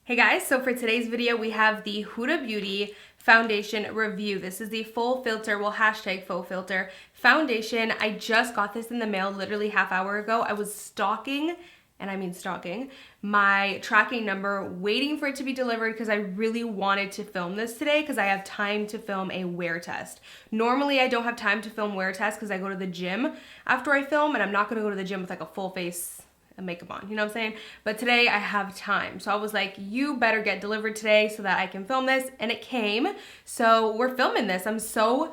Hey guys, so for today's video, we have the Huda Beauty foundation review. This is the Faux Filter, well, hashtag Faux Filter foundation. I just got this in the mail literally half hour ago. I was stalking, and I mean stalking, my tracking number, waiting for it to be delivered because I really wanted to film this today because I have time to film a wear test. Normally, I don't have time to film wear tests because I go to the gym after I film, and I'm not gonna go to the gym with like a full face and makeup on, you know what I'm saying? But today I have time. So I was like, you better get delivered today so that I can film this, and it came. So we're filming this. I'm so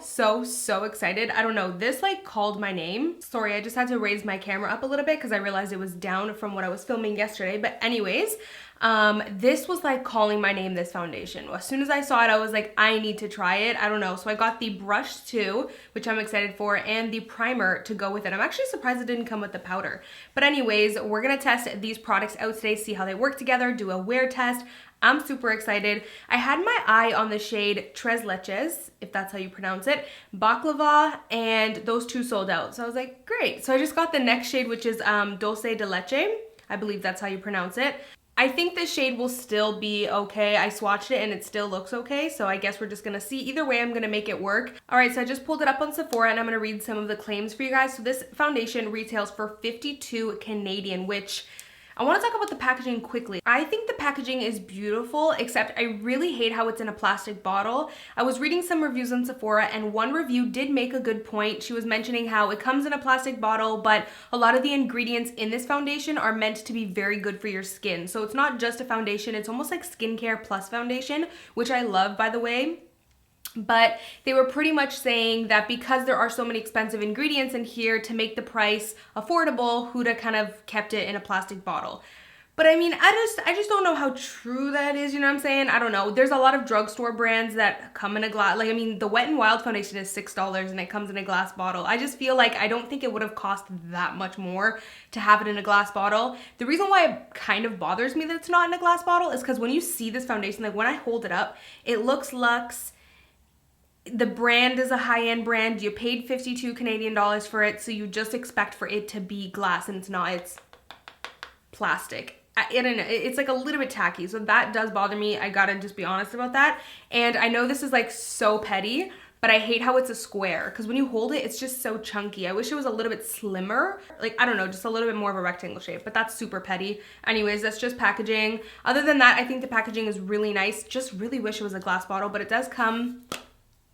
excited. I don't know, this like called my name. Sorry, I just had to raise my camera up a little bit because I realized it was down from what I was filming yesterday. But anyways, this was like calling my name, this foundation. As soon as I saw it, I was like, I need to try it. I don't know. So I got the brush too, which I'm excited for, and the primer to go with it. I'm actually surprised it didn't come with the powder. But anyways, we're gonna test these products out today, see how they work together, do a wear test. I'm super excited. I had my eye on the shade Tres Leches, if that's how you pronounce it, Baklava, and those two sold out. So I was like, great. So I just got the next shade, which is Dulce De Leche. I believe that's how you pronounce it. I think this shade will still be okay. I swatched it and it still looks okay, so I guess we're just gonna see. Either way, I'm gonna make it work. All right, so I just pulled it up on Sephora and I'm gonna read some of the claims for you guys. So this foundation retails for 52 Canadian, which I want to talk about the packaging quickly. I think the packaging is beautiful, except I really hate how it's in a plastic bottle. I was reading some reviews on Sephora, and one review did make a good point. She was mentioning how it comes in a plastic bottle, but a lot of the ingredients in this foundation are meant to be very good for your skin. So it's not just a foundation, it's almost like skincare plus foundation, which I love, by the way. But they were pretty much saying that because there are so many expensive ingredients in here, to make the price affordable, Huda kind of kept it in a plastic bottle. But I mean, I just don't know how true that is, you know what I'm saying? I don't know. There's a lot of drugstore brands that come in a glass, like I mean, the Wet n Wild foundation is $6 and it comes in a glass bottle. I just feel like I don't think it would have cost that much more to have it in a glass bottle. The reason why it kind of bothers me that it's not in a glass bottle is because when you see this foundation, like when I hold it up, it looks luxe. The brand is a high-end brand. You paid 52 Canadian dollars for it, so you just expect for it to be glass, and it's not. It's plastic. I don't know. It's like a little bit tacky, so that does bother me. I gotta just be honest about that. And I know this is like so petty, but I hate how it's a square, because when you hold it, it's just so chunky. I wish it was a little bit slimmer. Like, I don't know, just a little bit more of a rectangle shape, but that's super petty. Anyways, that's just packaging. Other than that, I think the packaging is really nice. Just really wish it was a glass bottle, but it does come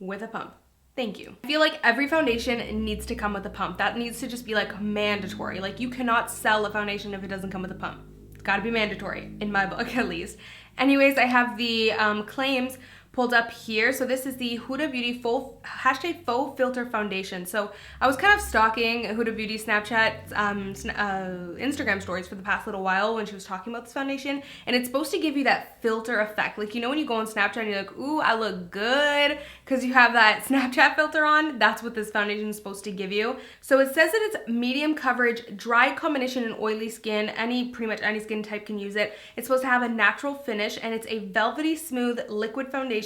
with a pump. Thank you. I feel like every foundation needs to come with a pump. That needs to just be like mandatory. Like you cannot sell a foundation if it doesn't come with a pump. It's gotta be mandatory, in my book at least. Anyways, I have the claims pulled up here. So this is the Huda Beauty hashtag Faux Filter foundation. So I was kind of stalking Huda Beauty Snapchat, Instagram stories for the past little while when she was talking about this foundation, and it's supposed to give you that filter effect. Like, you know, when you go on Snapchat and you're like, ooh, I look good, because you have that Snapchat filter on. That's what this foundation is supposed to give you. So it says that it's medium coverage, dry combination, and oily skin. Pretty much any skin type can use it. It's supposed to have a natural finish, and it's a velvety smooth liquid foundation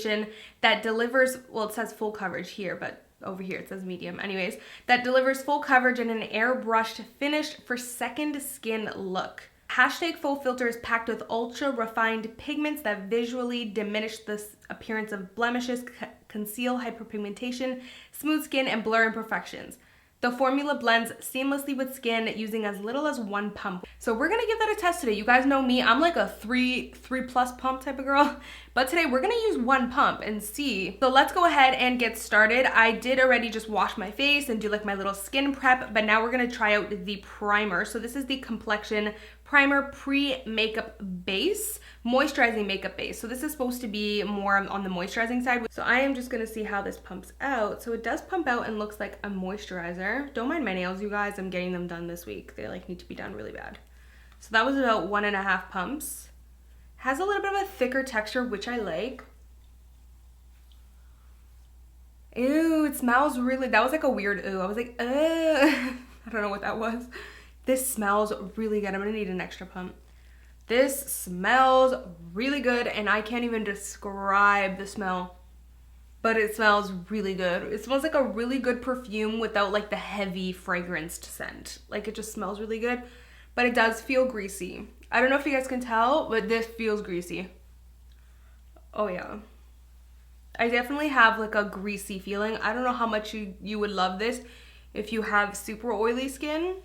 that delivers, well, it says full coverage here, but over here it says medium. Anyways, that delivers full coverage and an airbrushed finish for second skin look. Hashtag Faux Filter is packed with ultra refined pigments that visually diminish the appearance of blemishes, conceal hyperpigmentation, smooth skin, and blur imperfections. The formula blends seamlessly with skin using as little as 1 pump. So we're gonna give that a test today. You guys know me, I'm like a 3+ pump type of girl. But today we're gonna use 1 pump and see. So let's go ahead and get started. I did already just wash my face and do like my little skin prep, but now we're gonna try out the primer. So this is the Complexion Primer Pre-Makeup Base, Moisturizing Makeup Base. So this is supposed to be more on the moisturizing side. So I am just gonna see how this pumps out. So it does pump out and looks like a moisturizer. Don't mind my nails, you guys. I'm getting them done this week. They like need to be done really bad. So that was about 1.5 pumps. Has a little bit of a thicker texture, which I like. Ew, it smells really, that was like a weird ooh. I was like, I don't know what that was. This smells really good. I'm gonna need an extra pump. This smells really good, and I can't even describe the smell, but it smells really good. It smells like a really good perfume without like the heavy fragranced scent. Like, it just smells really good, but it does feel greasy. I don't know if you guys can tell, but this feels greasy. Oh yeah. I definitely have like a greasy feeling. I don't know how much you would love this if you have super oily skin.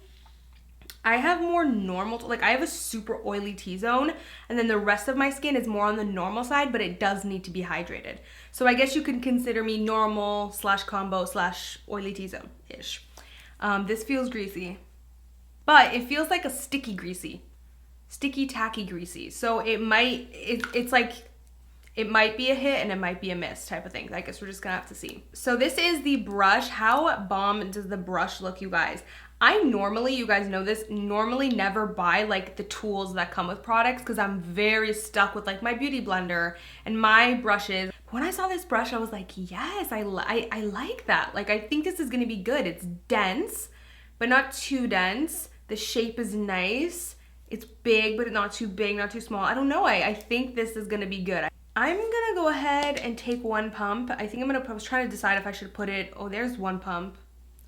I have more normal, like I have a super oily T-zone, and then the rest of my skin is more on the normal side, but it does need to be hydrated. So I guess you can consider me normal / combo / oily T-zone-ish. This feels greasy, but it feels like a sticky greasy. Sticky, tacky greasy. So it might, it's like, it might be a hit and it might be a miss type of thing. I guess we're just gonna have to see. So this is the brush. How bomb does the brush look, you guys? I normally, you guys know this, normally never buy like the tools that come with products because I'm very stuck with like my beauty blender and my brushes. When I saw this brush, I was like, yes, I like that. Like, I think this is gonna be good. It's dense, but not too dense. The shape is nice. It's big, but not too big, not too small. I don't know, I think this is gonna be good. I'm gonna go ahead and take one pump. I think I was trying to decide if I should put it, oh, there's one pump.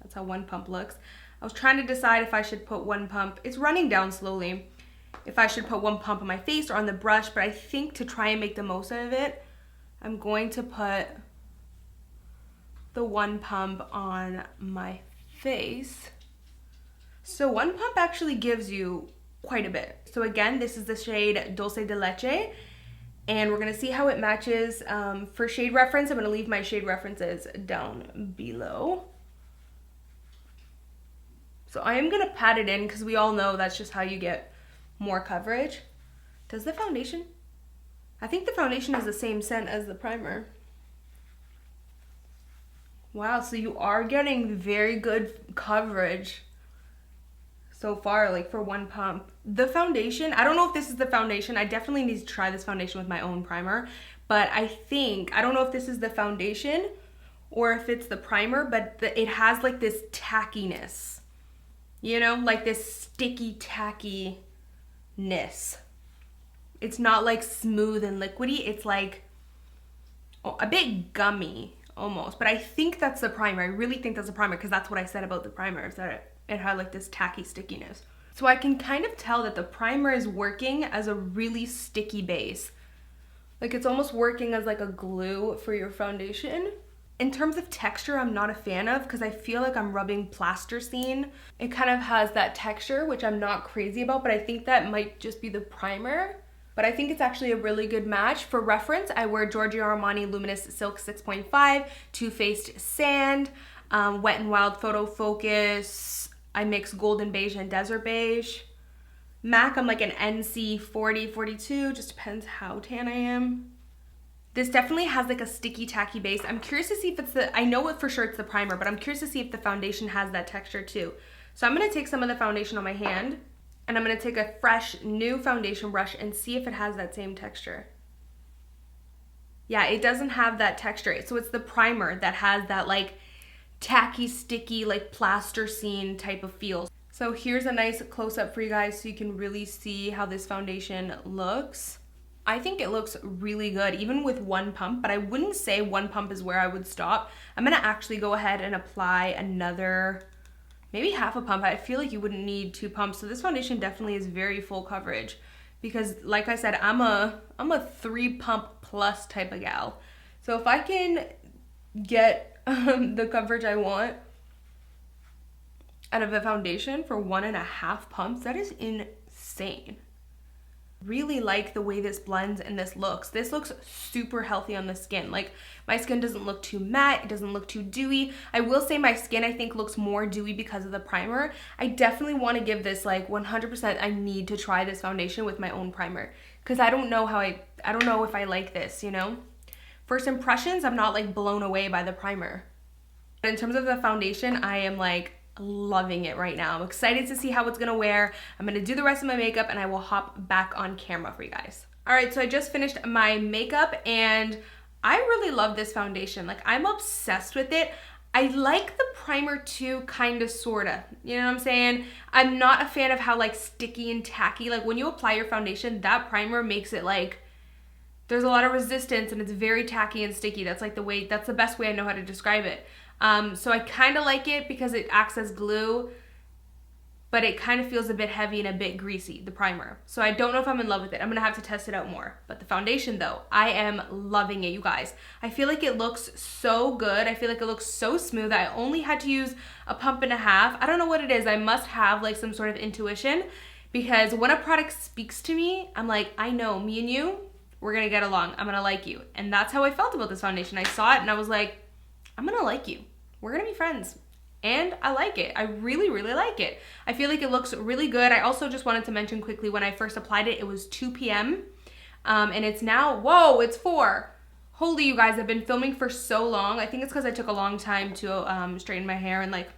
That's how one pump looks. I was trying to decide if I should put one pump. It's running down slowly. If I should put one pump on my face or on the brush, but I think to try and make the most of it, I'm going to put the one pump on my face. So one pump actually gives you quite a bit. So again, this is the shade Dulce De Leche, and we're gonna see how it matches. For shade reference, I'm gonna leave my shade references down below. So I am gonna pat it in because we all know that's just how you get more coverage. Does the foundation? I think the foundation is the same scent as the primer. Wow, so you are getting very good coverage so far, like for one pump. The foundation, I don't know if this is the foundation. I definitely need to try this foundation with my own primer, but I don't know if this is the foundation or if it's the primer, but it has like this tackiness. You know, like this sticky tackiness. It's not like smooth and liquidy. It's like a bit gummy almost. But I think that's the primer. I really think that's the primer because that's what I said about the primer, is that it had like this tacky stickiness. So I can kind of tell that the primer is working as a really sticky base. Like it's almost working as like a glue for your foundation. In terms of texture, I'm not a fan of because I feel like I'm rubbing plasticine. It kind of has that texture, which I'm not crazy about, but I think that might just be the primer. But I think it's actually a really good match. For reference, I wear Giorgio Armani Luminous Silk 6.5, Too Faced Sand, Wet n Wild Photo Focus. I mix Golden Beige and Desert Beige. MAC, I'm like an NC 40, 42, just depends how tan I am. This definitely has like a sticky, tacky base. I'm curious to see if it's I know it for sure it's the primer, but I'm curious to see if the foundation has that texture too. So I'm gonna take some of the foundation on my hand and I'm gonna take a fresh, new foundation brush and see if it has that same texture. Yeah, it doesn't have that texture. So it's the primer that has that like tacky, sticky, like plasticine type of feel. So here's a nice close-up for you guys so you can really see how this foundation looks. I think it looks really good, even with one pump, but I wouldn't say one pump is where I would stop. I'm gonna actually go ahead and apply another, maybe half a pump. I feel like you wouldn't need 2 pumps. So this foundation definitely is very full coverage because like I said, I'm a 3 pump plus type of gal. So if I can get the coverage I want out of a foundation for 1.5 pumps, that is insane. Really like the way this blends and this looks. This looks super healthy on the skin. Like my skin doesn't look too matte, it doesn't look too dewy. I will say my skin I think looks more dewy because of the primer. I definitely want to give this like 100%. I need to try this foundation with my own primer because I don't know if I like this, you know? First impressions, I'm not like blown away by the primer. But in terms of the foundation, I am like loving it right now. I'm excited to see how it's gonna wear. I'm gonna do the rest of my makeup and I will hop back on camera for you guys. All right, so I just finished my makeup and I really love this foundation. Like I'm obsessed with it. I like the primer too, kind of, sorta. You know what I'm saying? I'm not a fan of how like sticky and tacky, like when you apply your foundation, that primer makes it like, there's a lot of resistance and it's very tacky and sticky. That's like that's the best way I know how to describe it. So I kind of like it because it acts as glue. but it kind of feels a bit heavy and a bit greasy, the primer. So I don't know if I'm in love with it. I'm gonna have to test it out more. But the foundation though, I am loving it, you guys. I feel like it looks so good. I feel like it looks so smooth. I only had to use a pump and a half. I don't know what it is. I must have like some sort of intuition, because when a product speaks to me, I'm like, I know me and you, we're gonna get along. I'm gonna like you. And that's how I felt about this foundation. I saw it and I was like, I'm gonna like you. We're gonna be friends. And I like it. I really, really like it. I feel like it looks really good. I also just wanted to mention quickly, when I first applied it, it was 2 p.m. And it's now, whoa, it's 4. Holy, you guys, I've been filming for so long. I think it's because I took a long time to straighten my hair, and like,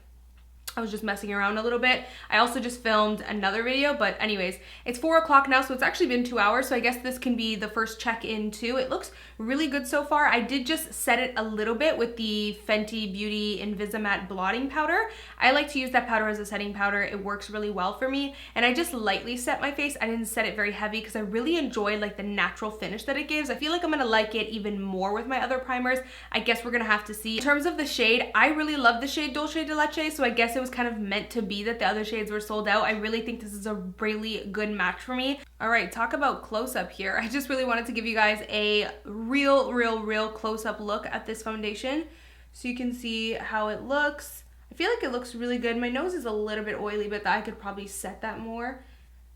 I was just messing around a little bit. I also just filmed another video, but anyways, it's 4 o'clock now, so it's actually been 2 hours, so I guess this can be the first check-in too. It looks really good so far. I did just set it a little bit with the Fenty Beauty Invisimatte blotting powder. I like to use that powder as a setting powder. It works really well for me, and I just lightly set my face. I didn't set it very heavy because I really enjoy like the natural finish that it gives. I feel like I'm gonna like it even more with my other primers. I guess we're gonna have to see. In terms of the shade, I really love the shade Dulce De Leche, so I guess it was kind of meant to be that the other shades were sold out. I really think this is a really good match for me. All right, talk about close-up here. I just really wanted to give you guys a real close-up look at this foundation so you can see how it looks. I feel like it looks really good. My nose is a little bit oily, but I could probably set that more.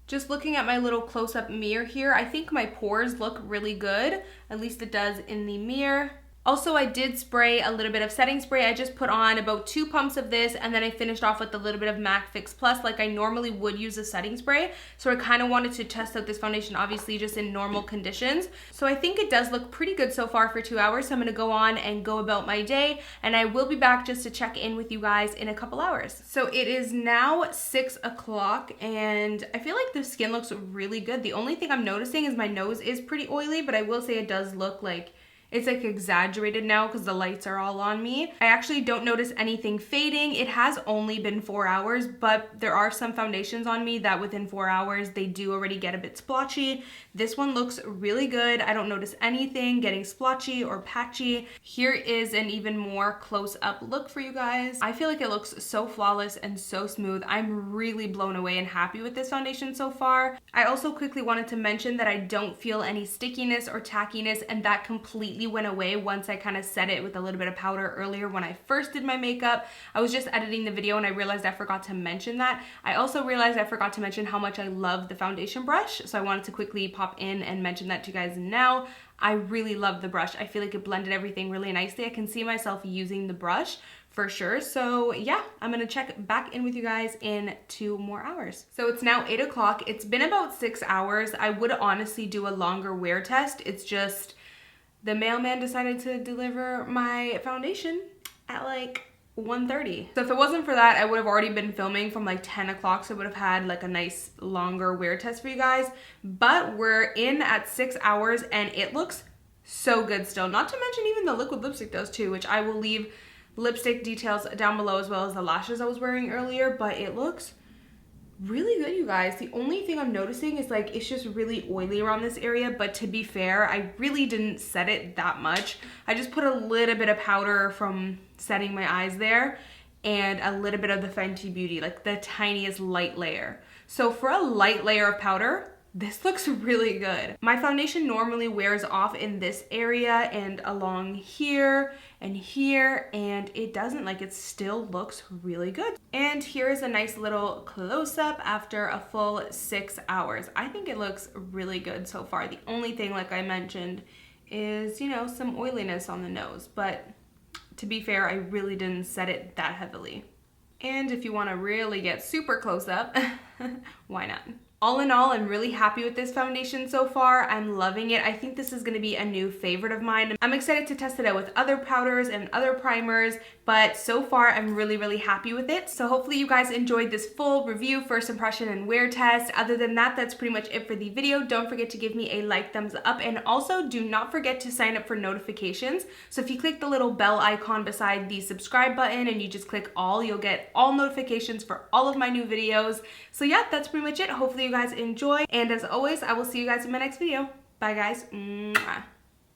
Just looking at my little close-up mirror here, I think my pores look really good. At least it does in the mirror. Also, I did spray a little bit of setting spray. I just put on about 2 pumps of this, and then I finished off with a little bit of MAC Fix Plus like I normally would use a setting spray. So I kind of wanted to test out this foundation, obviously just in normal conditions. So I think it does look pretty good so far for 2 hours. So I'm going to go on and go about my day, and I will be back just to check in with you guys in a couple hours. So it is now 6 o'clock, and I feel like the skin looks really good. The only thing I'm noticing is my nose is pretty oily, but I will say it does look like it's like exaggerated now because the lights are all on me. I actually don't notice anything fading. It has only been 4 hours, but there are some foundations on me that within 4 hours, they do already get a bit splotchy. This one looks really good. I don't notice anything getting splotchy or patchy. Here is an even more close-up look for you guys. I feel like it looks so flawless and so smooth. I'm really blown away and happy with this foundation so far. I also quickly wanted to mention that I don't feel any stickiness or tackiness, and that completely went away once I kind of set it with a little bit of powder earlier when I first did my makeup. I was just editing the video and I realized I forgot to mention that. I also realized I forgot to mention how much I love the foundation brush, so I wanted to quickly pop in and mention that to you guys now. I really love the brush. I feel like it blended everything really nicely. I can see myself using the brush for sure. So yeah, I'm gonna check back in with you guys in 2 more hours. So it's now 8 o'clock. It's been about 6 hours. I would honestly do a longer wear test. It's just the mailman decided to deliver my foundation at like 1:30. So if it wasn't for that, I would have already been filming from like 10 o'clock. So I would have had like a nice longer wear test for you guys. But we're in at 6 hours and it looks so good still. Not to mention even the liquid lipstick does too, which I will leave lipstick details down below as well as the lashes I was wearing earlier. But it looks really good, you guys. The only thing I'm noticing is like it's just really oily around this area, but to be fair, I really didn't set it that much. I just put a little bit of powder from setting my eyes there and a little bit of the Fenty Beauty, like the tiniest light layer. So for a light layer of powder, this looks really good. My foundation normally wears off in this area and along here, and it doesn't. Like, it still looks really good. And here is a nice little close-up after a full 6 hours. I think it looks really good so far. The only thing, like I mentioned, is, you know, some oiliness on the nose, but to be fair, I really didn't set it that heavily. And if you want to really get super close up, why not? All in all, I'm really happy with this foundation so far. I'm loving it. I think this is going to be a new favorite of mine. I'm excited to test it out with other powders and other primers, but so far I'm really happy with it. So hopefully you guys enjoyed this full review, first impression, and wear test. Other than that, that's pretty much it for the video. Don't forget to give me a like, thumbs up, and also do not forget to sign up for notifications. So if you click the little bell icon beside the subscribe button and you just click all, you'll get all notifications for all of my new videos. So yeah, that's pretty much it. Hopefully you guys enjoy, and as always, I will see you guys in my next video. Bye guys. Mwah.